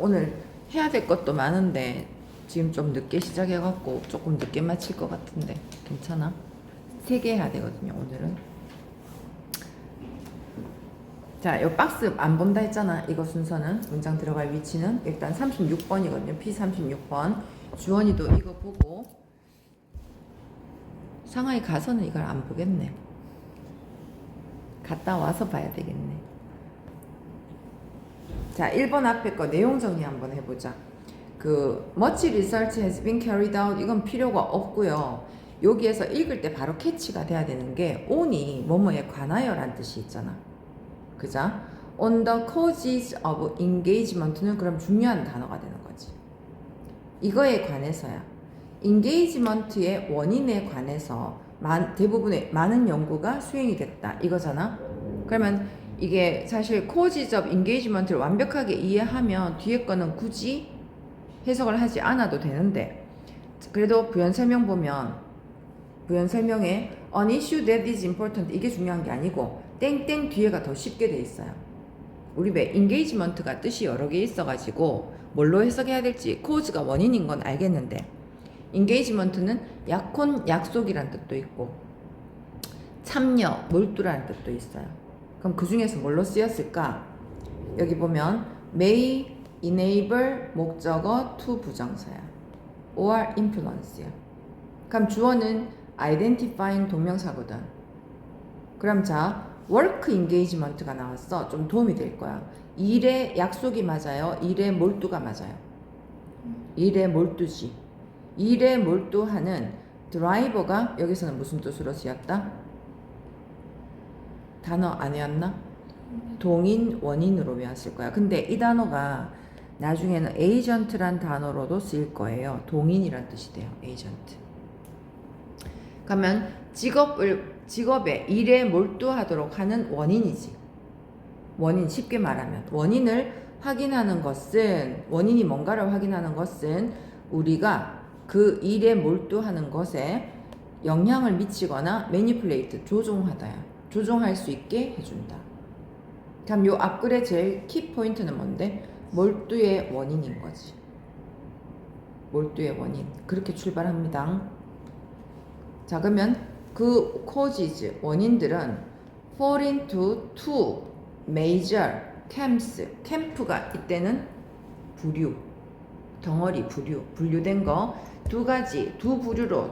오늘 해야 될 것도 많은데 지금 좀 늦게 시작해갖고 조금 늦게 마칠 것 같은데 괜찮아? 3개 해야 되거든요 오늘은. 자, 이 박스 안 본다 했잖아. 이거 순서는 문장 들어갈 위치는 일단 36번이거든요 P36번. 주원이도 이거 보고 상하이 가서는 이걸 안 보겠네. 갔다 와서 봐야 되겠네. 자, 1번 앞에 거 내용 정리 한번 해보자. much research has been carried out, 이건 필요가 없고요. 여기에서 읽을 때 바로 캐치가 돼야 되는 게 on이 뭐뭐에 관하여란 뜻이 있잖아. 그죠? on the causes of engagement는 그럼 중요한 단어가 되는 거지. 이거에 관해서야. engagement의 원인에 관해서 대부분의 많은 연구가 수행이 됐다 이거잖아. 그러면 이게 사실 causes of engagement를 완벽하게 이해하면 뒤에 거는 굳이 해석을 하지 않아도 되는데, 그래도 부연 설명 보면 부연 설명에 an issue that is important 이게 중요한 게 아니고 땡땡 뒤에가 더 쉽게 돼 있어요. 우리 왜 engagement가 뜻이 여러 개 있어가지고 뭘로 해석해야 될지 cause가 원인인 건 알겠는데, engagement는 약혼 약속이란 뜻도 있고 참여 몰두라는 뜻도 있어요. 그럼 그 중에서 뭘로 쓰였을까? 여기 보면 may enable 목적어 to 부정사야. or influence야. 그럼 주어는 identifying 동명사거든. 그럼 자, work engagement가 나왔어. 좀 도움이 될 거야. 일에 약속이 맞아요? 일에 몰두가 맞아요? 일에 몰두지. 일에 몰두하는 드라이버가 여기서는 무슨 뜻으로 쓰였다? 단어 안 외웠나? 동인 원인으로 외웠을 거야. 근데 이 단어가 나중에는 에이전트란 단어로도 쓰일 거예요. 동인이란 뜻이 돼요. 에이전트. 그러면 직업에 일에 몰두하도록 하는 원인이지. 원인, 쉽게 말하면 원인을 확인하는 것은, 원인이 뭔가를 확인하는 것은 우리가 그 일에 몰두하는 것에 영향을 미치거나 매니플레이트, 조종할 수 있게 해준다. 그럼 요 앞글의 제일 키포인트는 뭔데? 몰두의 원인인 거지. 몰두의 원인. 그렇게 출발합니다. 자, 그러면 그 causes, 원인들은 fall into two major camps. 캠프가 이때는 부류, 덩어리 분류된 거 두 가지, 두 부류로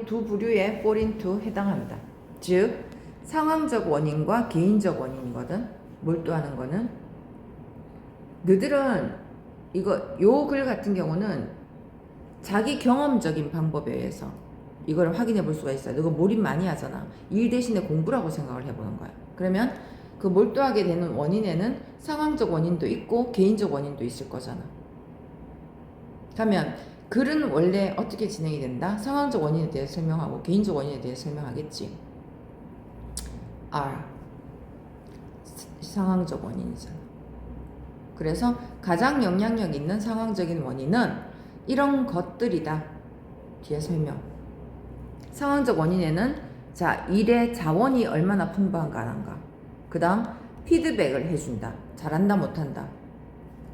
두 부류에 fall into 해당합니다. 즉 상황적 원인과 개인적 원인이거든. 몰두하는 거는. 너희들은 요 글 같은 경우는 자기 경험적인 방법에 의해서 이걸 확인해 볼 수가 있어요. 너가 몰입 많이 하잖아. 일 대신에 공부라고 생각을 해보는 거야. 그러면 그 몰두하게 되는 원인에는 상황적 원인도 있고 개인적 원인도 있을 거잖아. 그러면 글은 원래 어떻게 진행이 된다? 상황적 원인에 대해 설명하고 개인적 원인에 대해 설명하겠지. R. 상황적 원인이잖아. 그래서 가장 영향력 있는 상황적인 원인은 이런 것들이다. 뒤에 설명. 상황적 원인에는 자, 일의 자원이 얼마나 풍부한가 한가. 그 다음 피드백을 해준다. 잘한다 못한다.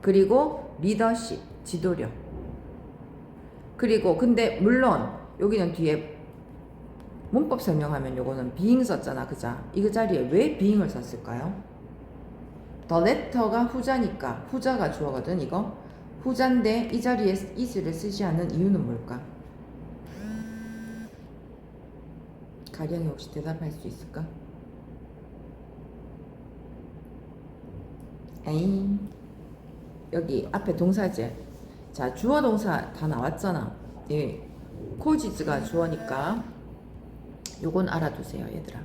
그리고 리더십, 지도력. 그리고 근데 물론 여기는 뒤에 문법 설명하면 요거는 being 썼잖아. 그죠? 이 자리에 왜 being을 썼을까요? the letter가 후자니까, 후자가 주어거든. 이거 후자인데 이 자리에 is를 쓰지 않는 이유는 뭘까? 가령이 혹시 대답할 수 있을까? 에잉, 여기 앞에 동사제. 자, 주어 동사 다 나왔잖아. 예, cause가 주어니까 요건 알아두세요 얘들아.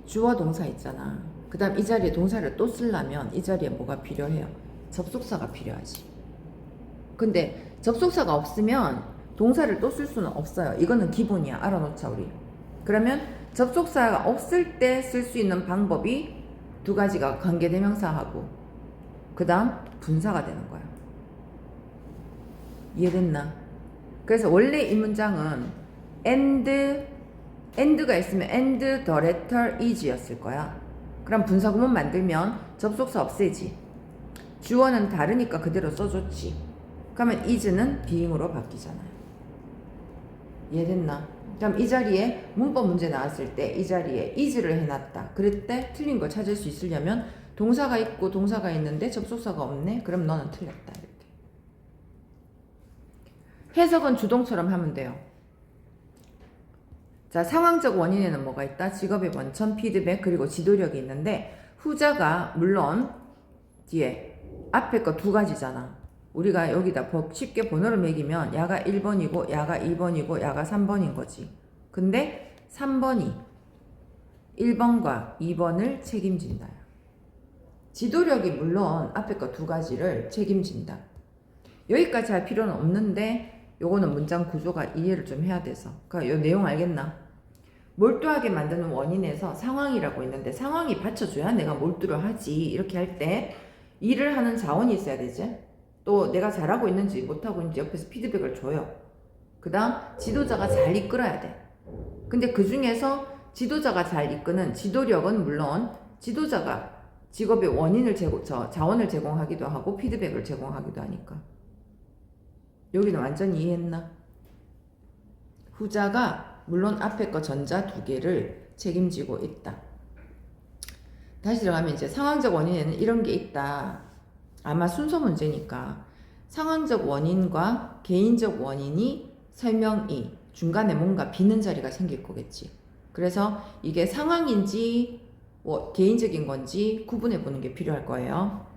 주어 동사 있잖아. 그 다음 이 자리에 동사를 또 쓰려면 이 자리에 뭐가 필요해요? 접속사가 필요하지. 근데 접속사가 없으면 동사를 또 쓸 수는 없어요. 이거는 기본이야. 알아놓자 우리. 그러면 접속사가 없을 때 쓸 수 있는 방법이 두 가지가 관계대명사하고 그 다음 분사가 되는 거야. 이해됐나? 그래서 원래 이 문장은 and가 있으면 and the letter is 였을 거야. 그럼 분사구문 만들면 접속사 없애지. 주어는 다르니까 그대로 써줬지. 그러면 is는 being으로 바뀌잖아요. 이해됐나? 그럼 이 자리에 문법 문제 나왔을 때 이 자리에 is를 해놨다. 그럴 때 틀린 걸 찾을 수 있으려면 동사가 있고 동사가 있는데 접속사가 없네? 그럼 너는 틀렸다. 이렇게. 해석은 주동처럼 하면 돼요. 자, 상황적 원인에는 뭐가 있다? 직업의 원천, 피드백, 그리고 지도력이 있는데 후자가 물론 뒤에 앞에 거 두 가지잖아. 우리가 여기다 쉽게 번호를 매기면 야가 1번이고 야가 2번이고 야가 3번인 거지. 근데 3번이 1번과 2번을 책임진다. 지도력이 물론 앞에 거 두 가지를 책임진다. 여기까지 할 필요는 없는데 요거는 문장 구조가 이해를 좀 해야 돼서. 그러니까 요 내용 알겠나? 몰두하게 만드는 원인에서 상황이라고 있는데 상황이 받쳐줘야 내가 몰두를 하지. 이렇게 할 때 일을 하는 자원이 있어야 되지. 또 내가 잘하고 있는지 못하고 있는지 옆에서 피드백을 줘요. 그 다음 지도자가 잘 이끌어야 돼. 근데 그 중에서 지도자가 잘 이끄는 지도력은 물론 지도자가 직업의 원인을 자원을 제공하기도 하고 피드백을 제공하기도 하니까. 여기는 완전히 이해했나? 후자가 물론 앞에 거 전자 두 개를 책임지고 있다. 다시 들어가면 이제 상황적 원인에는 이런 게 있다. 아마 순서 문제니까 상황적 원인과 개인적 원인이 설명이 중간에 뭔가 비는 자리가 생길 거겠지. 그래서 이게 상황인지 개인적인 건지 구분해 보는 게 필요할 거예요.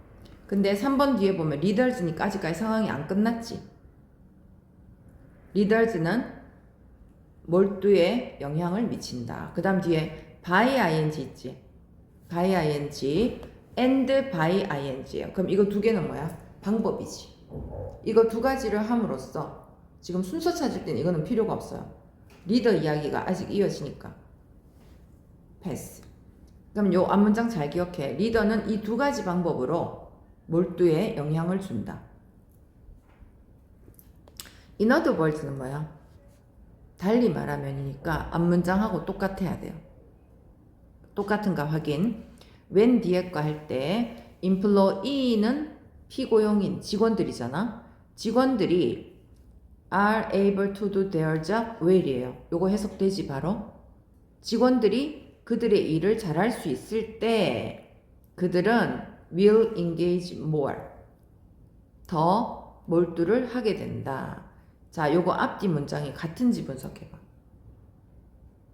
근데 3번 뒤에 보면 리더즈니까 아직까지 상황이 안 끝났지. 리더즈는 몰두에 영향을 미친다. 그 다음 뒤에 by ing 있지. by ing and by ing예요. 그럼 이거 두 개는 뭐야? 방법이지. 이거 두 가지를 함으로써 지금 순서 찾을 때는 이거는 필요가 없어요. 리더 이야기가 아직 이어지니까 패스. 그럼 요 앞문장 잘 기억해. 리더는 이 두 가지 방법으로 몰두에 영향을 준다. In other words는 뭐야? 달리 말하면이니까 앞문장하고 똑같아야 돼요. 똑같은가 확인. when 뒤에 거 할 때 employee는 피고용인 직원들이잖아. 직원들이 are able to do their job well이에요. 요거 해석되지 바로? 직원들이 그들의 일을 잘할 수 있을 때 그들은 will engage more. 더 몰두를 하게 된다. 자, 요거 앞뒤 문장이 같은지 분석해봐.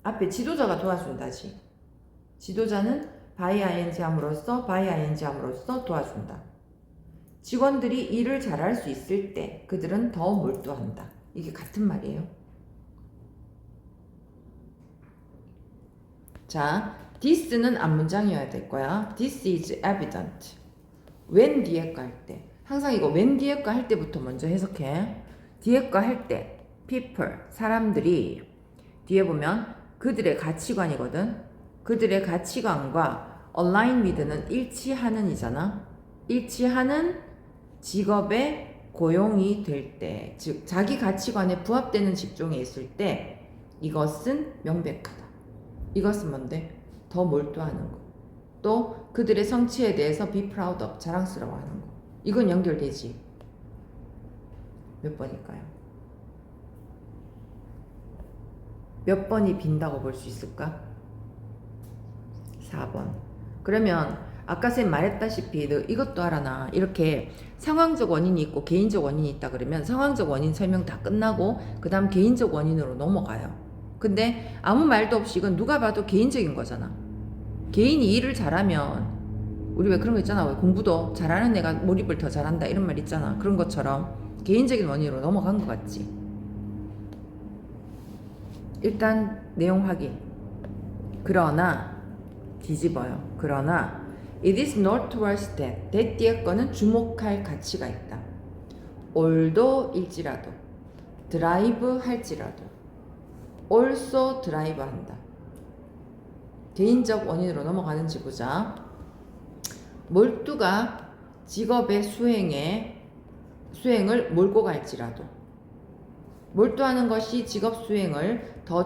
앞에 지도자가 도와준다지. 지도자는 by ing 함으로써 도와준다. 직원들이 일을 잘할 수 있을 때 그들은 더 몰두한다. 이게 같은 말이에요. 자, this는 앞문장이어야 될 거야. This is evident. when 뒤에 거 할 때. 항상 이거 when 뒤에 거 할 때부터 먼저 해석해. 뒤에 거 할 때 people, 사람들이 뒤에 보면 그들의 가치관이거든. 그들의 가치관과 align with는 일치하는 이잖아. 일치하는 직업에 고용이 될 때, 즉 자기 가치관에 부합되는 직종에 있을 때 이것은 명백하다. 이것은 뭔데? 더 몰두하는 거. 또 그들의 성취에 대해서 be proud of, 자랑스러워하는 거. 이건 연결되지. 몇 번일까요? 몇 번이 빈다고 볼 수 있을까? 4번. 그러면 아까 쌤 말했다시피 너 이것도 알아나. 이렇게 상황적 원인이 있고 개인적 원인이 있다 그러면 상황적 원인 설명 다 끝나고 그 다음 개인적 원인으로 넘어가요. 근데 아무 말도 없이 이건 누가 봐도 개인적인 거잖아. 개인이 일을 잘하면 우리 왜 그런 거 있잖아. 왜 공부도 잘하는 애가 몰입을 더 잘한다 이런 말 있잖아. 그런 것처럼 개인적인 원인으로 넘어간 것 같지. 일단 내용 확인. 그러나 뒤집어요. 그러나 it is noteworthy that 뒤에 거는 주목할 가치가 있다. although 일지라도 drive 할지라도 also drive 한다. 개인적 원인으로 넘어가는지 보자. 몰두가 직업의 수행을 몰고 갈지라도 몰두하는 것이 직업 수행을 더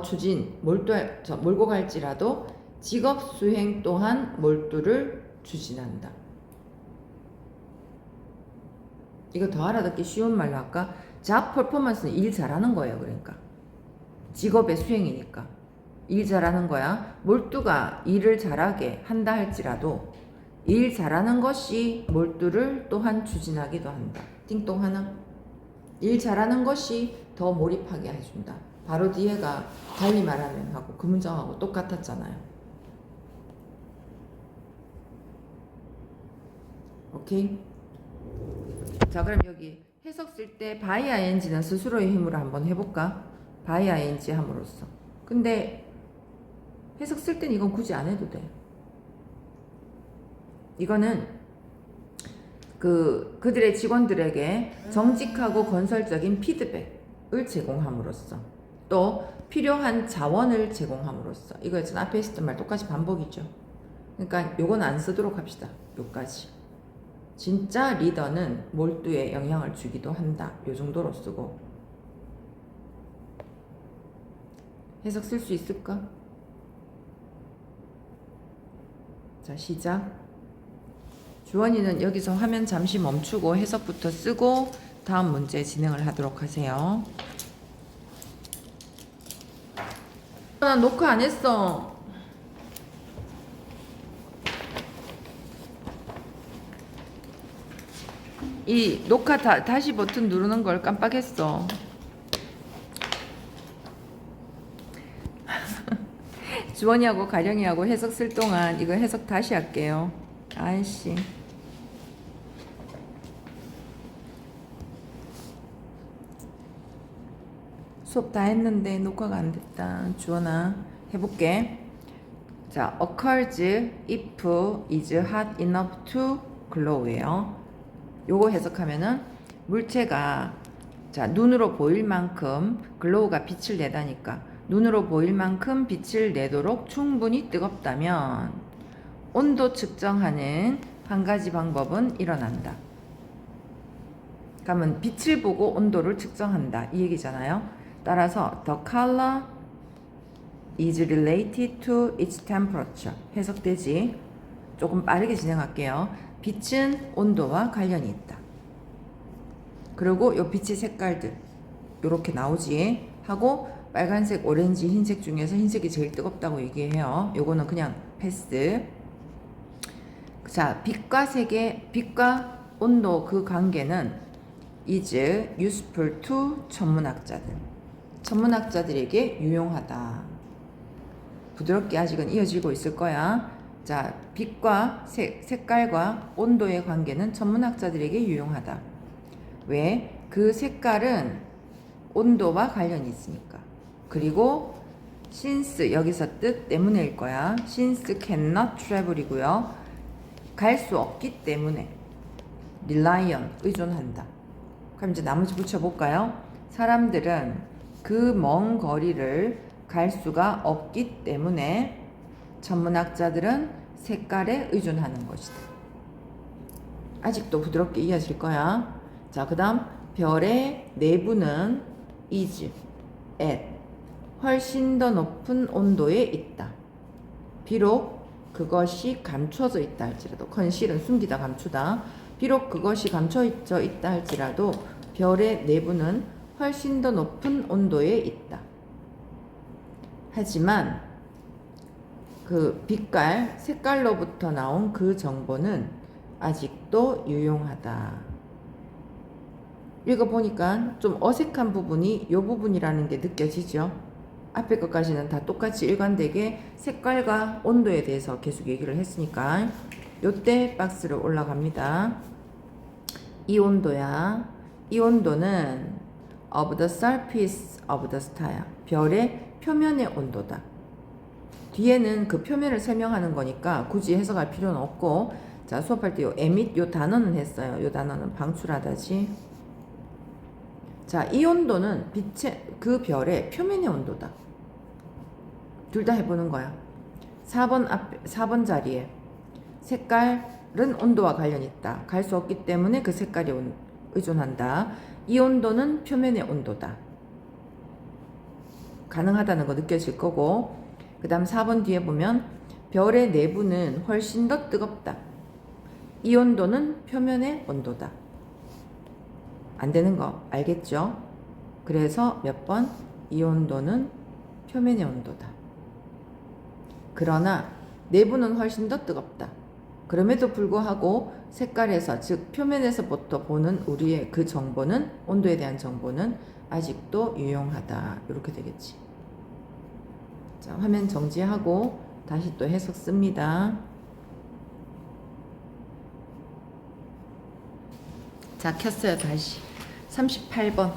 몰고 갈지라도 직업 수행 또한 몰두를 추진한다. 이거 더 알아듣기 쉬운 말로 할까? 잡 퍼포먼스는 일 잘하는 거예요. 그러니까 직업의 수행이니까 일 잘하는 거야. 몰두가 일을 잘하게 한다 할지라도 일 잘하는 것이 몰두를 또한 추진하기도 한다. 띵동 하나? 일 잘하는 것이 더 몰입하게 해준다. 바로 뒤에가 달리 말하면 하고 그 문장하고 똑같았잖아요. 오케이? 자, 그럼 여기 해석 쓸 때 by ing는 스스로의 힘으로 한번 해볼까? by ing 함으로써. 근데 해석 쓸 땐 이건 굳이 안 해도 돼. 이거는 그들의 직원들에게 정직하고 건설적인 피드백을 제공함으로써 또 필요한 자원을 제공함으로써 이거 있잖아. 앞에 있었던 말 똑같이 반복이죠. 그러니까 요건 안 쓰도록 합시다. 요까지. 진짜 리더는 몰두에 영향을 주기도 한다. 요 정도로 쓰고 해석 쓸 수 있을까? 자, 시작. 주원이는 여기서 화면 잠시 멈추고 해석부터 쓰고 다음 문제 진행을 하도록 하세요. 나 녹화 안 했어. 이 녹화 다시 버튼 누르는 걸 깜빡했어. 주원이하고 가령이하고 해석 쓸 동안 이거 해석 다시 할게요. 아이씨. 수업 다 했는데 녹화가 안 됐다. 주원아 해볼게. 자, occurs if is hot enough to glow예요. 요거 해석하면은 물체가 자 눈으로 보일 만큼 glow가 빛을 내다니까 눈으로 보일 만큼 빛을 내도록 충분히 뜨겁다면 온도 측정하는 한 가지 방법은 일어난다. 그러면 빛을 보고 온도를 측정한다 이 얘기잖아요. 따라서 the color is related to its temperature 해석되지. 조금 빠르게 진행할게요. 빛은 온도와 관련이 있다. 그리고 요 빛의 색깔들 요렇게 나오지 하고 빨간색, 오렌지, 흰색 중에서 흰색이 제일 뜨겁다고 얘기해요. 요거는 그냥 패스. 자, 빛과 온도 그 관계는 is useful to 천문학자들에게 유용하다. 부드럽게 아직은 이어지고 있을 거야. 자, 빛과 색깔과 온도의 관계는 천문학자들에게 유용하다. 왜? 그 색깔은 온도와 관련이 있으니까. 그리고 since 여기서 뜻 때문에일 거야. since cannot travel이고요. 갈 수 없기 때문에 rely on 의존한다. 그럼 이제 나머지 붙여볼까요? 사람들은 그 먼 거리를 갈 수가 없기 때문에 천문학자들은 색깔에 의존하는 것이다. 아직도 부드럽게 이어질 거야. 자, 그 다음 별의 내부는 is at 훨씬 더 높은 온도에 있다. 비록 그것이 감춰져 있다 할지라도 컨실은 숨기다 감추다. 비록 그것이 감춰져 있다 할지라도 별의 내부는 훨씬 더 높은 온도에 있다. 하지만 그 빛깔, 색깔로부터 나온 그 정보는 아직도 유용하다. 읽어보니까 좀 어색한 부분이 이 부분이라는 게 느껴지죠? 앞에 것까지는 다 똑같이 일관되게 색깔과 온도에 대해서 계속 얘기를 했으니까 요때 박스로 올라갑니다. 이 온도야. 이 온도는 of the surface of the star야. 별의 표면의 온도다. 뒤에는 그 표면을 설명하는 거니까 굳이 해석할 필요는 없고, 자, 수업할 때 요 emit 요 단어는 했어요. 요 단어는 방출하다지. 자, 이 온도는 그 별의 표면의 온도다. 둘 다 해보는 거야. 4번 자리에 색깔은 온도와 관련이 있다. 갈 수 없기 때문에 그 색깔이 의존한다. 이 온도는 표면의 온도다. 가능하다는 거 느껴질 거고, 그 다음 4번 뒤에 보면 별의 내부는 훨씬 더 뜨겁다. 이 온도는 표면의 온도다. 안 되는 거 알겠죠? 그래서 몇 번? 이 온도는 표면의 온도다. 그러나 내부는 훨씬 더 뜨겁다. 그럼에도 불구하고 색깔에서, 즉 표면에서부터 보는 우리의 그 정보는, 온도에 대한 정보는 아직도 유용하다. 이렇게 되겠지. 자, 화면 정지하고 다시 또 해석 씁니다. 자, 켰어요. 다시 38번.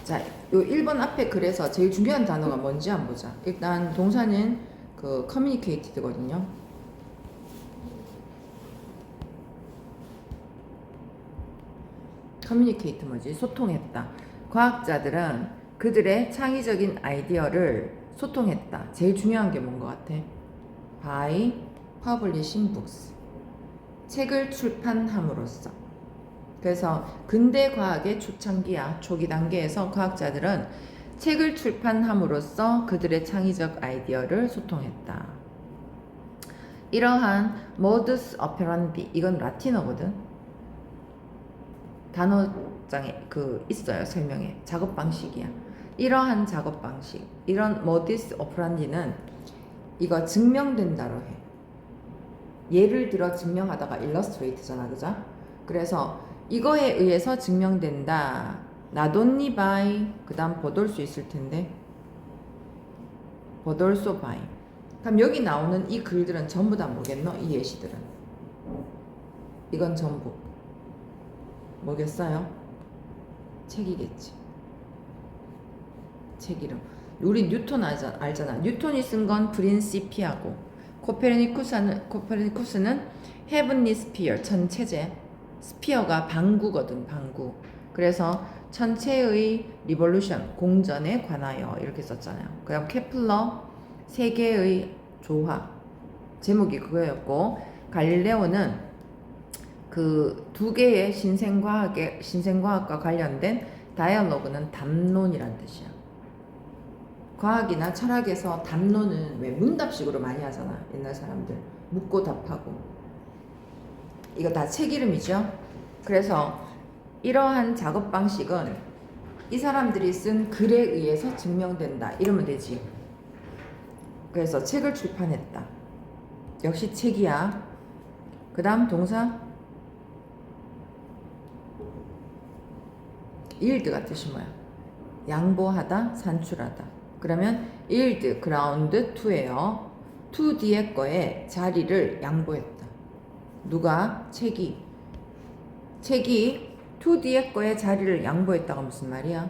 자, 요 1번 앞에 글에서 제일 중요한 단어가 뭔지 한번 보자. 일단 동사는 그 communicated거든요. communicate 뭐지? 소통했다. 과학자들은 그들의 창의적인 아이디어를 소통했다. 제일 중요한 게 뭔 것 같아? by publishing books. 책을 출판함으로써. 그래서 근대 과학의 초창기야, 초기 단계에서 과학자들은 책을 출판함으로써 그들의 창의적 아이디어를 소통했다. 이러한 modus operandi, 이건 라틴어거든. 단어장에 있어요, 설명에. 작업 방식이야. 이러한 작업 방식, 이런 modus operandi는 이거 증명된다로 해. 예를 들어 증명하다가 illustrate잖아, 그죠? 그래서 이거에 의해서 증명된다. not only by, 그 다음 보돌 수 있을 텐데, but also by. 그럼 여기 나오는 이 글들은 전부 다 뭐겠노? 이 예시들은. 이건 전부 뭐겠어요? 책이겠지. 책 이름. 우리 뉴턴 알잖아. 뉴턴이 쓴 건 프린시피아고, 코페르니쿠스는 헤븐리 스피어, 천체제. 스피어가 방구거든, 방구. 그래서 천체의 리볼루션, 공전에 관하여 이렇게 썼잖아요. 그다음 케플러, 세계의 조화. 제목이 그거였고, 갈릴레오는 그 두 개의 신생과학과 관련된 다이얼로그는 담론이란 뜻이야. 과학이나 철학에서 담론은 왜 문답식으로 많이 하잖아. 옛날 사람들 묻고 답하고. 이거 다 책 이름이죠. 그래서 이러한 작업 방식은 이 사람들이 쓴 글에 의해서 증명된다. 이러면 되지. 그래서 책을 출판했다. 역시 책이야. 그 다음 동사 yield가 뜻이 뭐야? 양보하다, 산출하다. 그러면 yield, ground to예요. to 뒤에 거에 자리를 양보했다. 누가? 책이 to 뒤에 거에 자리를 양보했다가 무슨 말이야?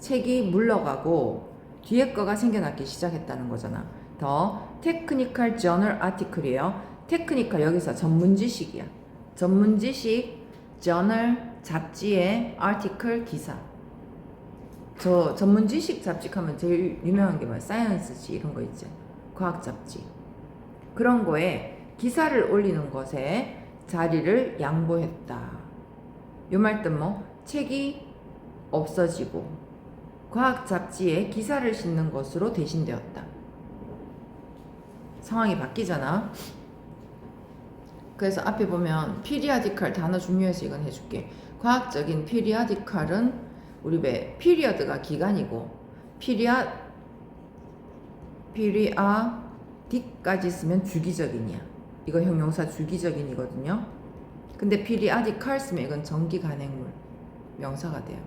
책이 물러가고 뒤에 거가 생겨나기 시작했다는 거잖아. 더 테크니컬 저널 아티클이에요. 테크니컬 여기서 전문지식이야. 전문지식 저널 잡지의 아티클 기사. 저 전문지식 잡지 하면 제일 유명한 게 뭐야? 사이언스지 이런 거 있지. 과학 잡지. 그런 거에 기사를 올리는 것에 자리를 양보했다. 요 말 뜻 뭐? 책이 없어지고 과학 잡지에 기사를 싣는 것으로 대신되었다. 상황이 바뀌잖아. 그래서 앞에 보면 periodical 단어 중요해서 이건 해줄게. 과학적인 periodical은 우리 왜 period가 기간이고 periodic까지 쓰면 주기적인이야. 이거 형용사 주기적인이거든요. 근데 periodical 쓰면 이건 정기 간행물 명사가 돼요.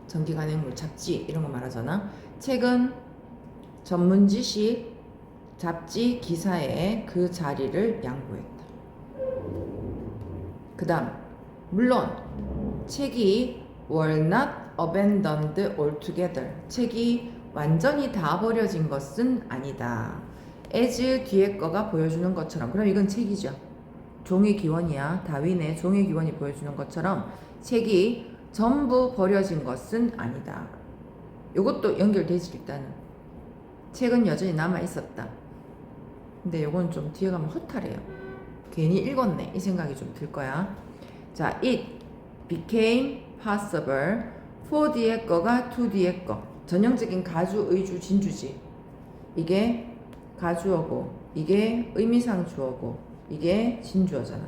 정기 간행물 잡지 이런 거 말하잖아. 책은 전문 지식 잡지 기사에 그 자리를 양보했다. 그 다음 물론 책이 were not abandoned altogether. 책이 완전히 다 버려진 것은 아니다. as 뒤에 거가 보여주는 것처럼. 그럼 이건 책이죠. 종의 기원이야. 다윈의 종의 기원이 보여주는 것처럼 책이 전부 버려진 것은 아니다. 이것도 연결되지. 일단은 책은 여전히 남아 있었다. 근데 요건 좀 뒤에 가면 허탈해요. 괜히 읽었네 이 생각이 좀 들 거야. 자, it became possible for 뒤에 거가 to 뒤에 거. 전형적인 가주, 의주, 진주지. 이게 가주어고 이게 의미상 주어고 이게 진주어잖아.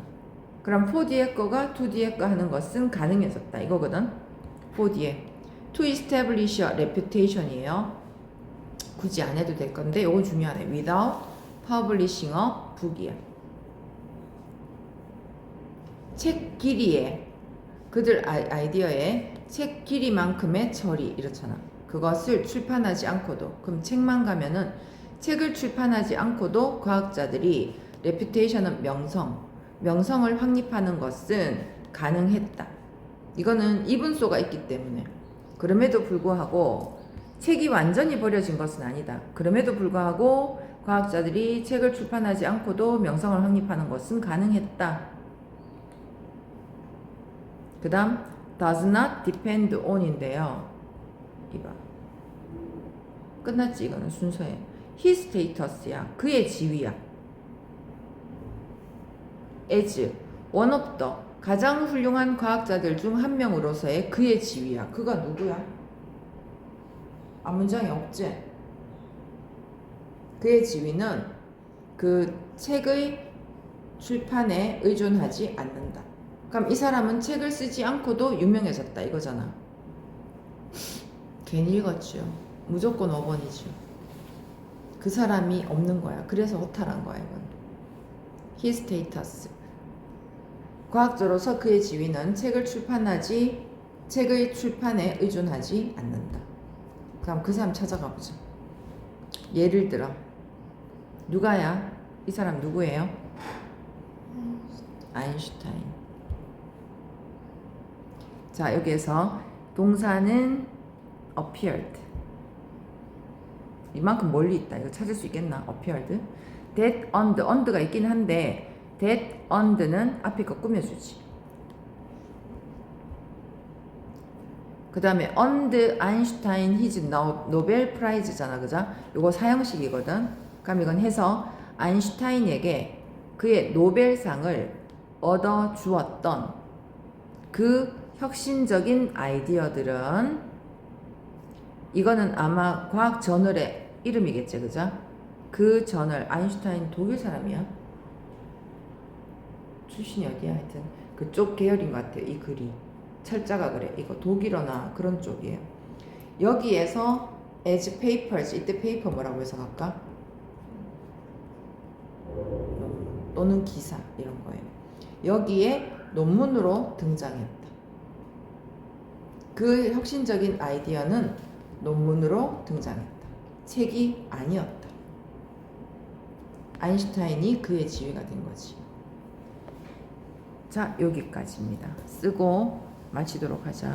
그럼 for 뒤에 거가 to 뒤에 거 하는 것은 가능해졌다 이거거든. for 뒤에 to establish a reputation이에요. 굳이 안 해도 될 건데 이건 중요하네. without publishing a book이야. 책 길이에 그들 아이디어에 책 길이만큼의 처리 이렇잖아. 그것을 출판하지 않고도 그럼 책만 가면은 책을 출판하지 않고도 과학자들이 reputation은 명성을 확립하는 것은 가능했다. 이거는 이분소가 있기 때문에 그럼에도 불구하고 책이 완전히 버려진 것은 아니다. 그럼에도 불구하고 과학자들이 책을 출판하지 않고도 명성을 확립하는 것은 가능했다. 그 다음 does not depend on인데요. 이봐. 끝났지 이거는 순서에. his status야. 그의 지위야. as one of the 가장 훌륭한 과학자들 중 한 명으로서의 그의 지위야. 그가 누구야? 앞문장에 없지? 그의 지위는 그 책의 출판에 의존하지 않는다. 그럼 이 사람은 책을 쓰지 않고도 유명해졌다 이거잖아. 괜히 읽었죠. 무조건 5번이죠. 그 사람이 없는 거야. 그래서 허탈한 거야 이건. his status. 과학자로서 그의 지위는 책의 출판에 의존하지 않는다. 그럼 그 사람 찾아가 보자. 예를 들어 누가야? 이 사람 누구예요? 아인슈타인. 자 여기에서 동사는 appeared. 이만큼 멀리 있다. 이거 찾을 수 있겠나? appeared. that on가 있긴 한데 that on는 앞에 거 꾸며주지. 그 다음에 on the Einstein his Nobel Prize잖아, 그죠? 요거 사형식이거든. 그럼 이건 해서 아인슈타인에게 그의 노벨상을 얻어 주었던 그 혁신적인 아이디어들은 이거는 아마 과학 저널의 이름이겠지, 그죠? 그 저널 아인슈타인 독일 사람이야. 출신이 어디야? 하여튼 그쪽 계열인 것 같아요. 이 글이 철자가 그래. 이거 독일어나 그런 쪽이에요. 여기에서 as papers 이때 페이퍼 뭐라고 해석할까? 또는 기사 이런 거예요. 여기에 논문으로 등장했다. 그 혁신적인 아이디어는 논문으로 등장했다. 책이 아니었다. 아인슈타인이 그의 지위가 된 거지. 자, 여기까지입니다. 쓰고 마치도록 하자.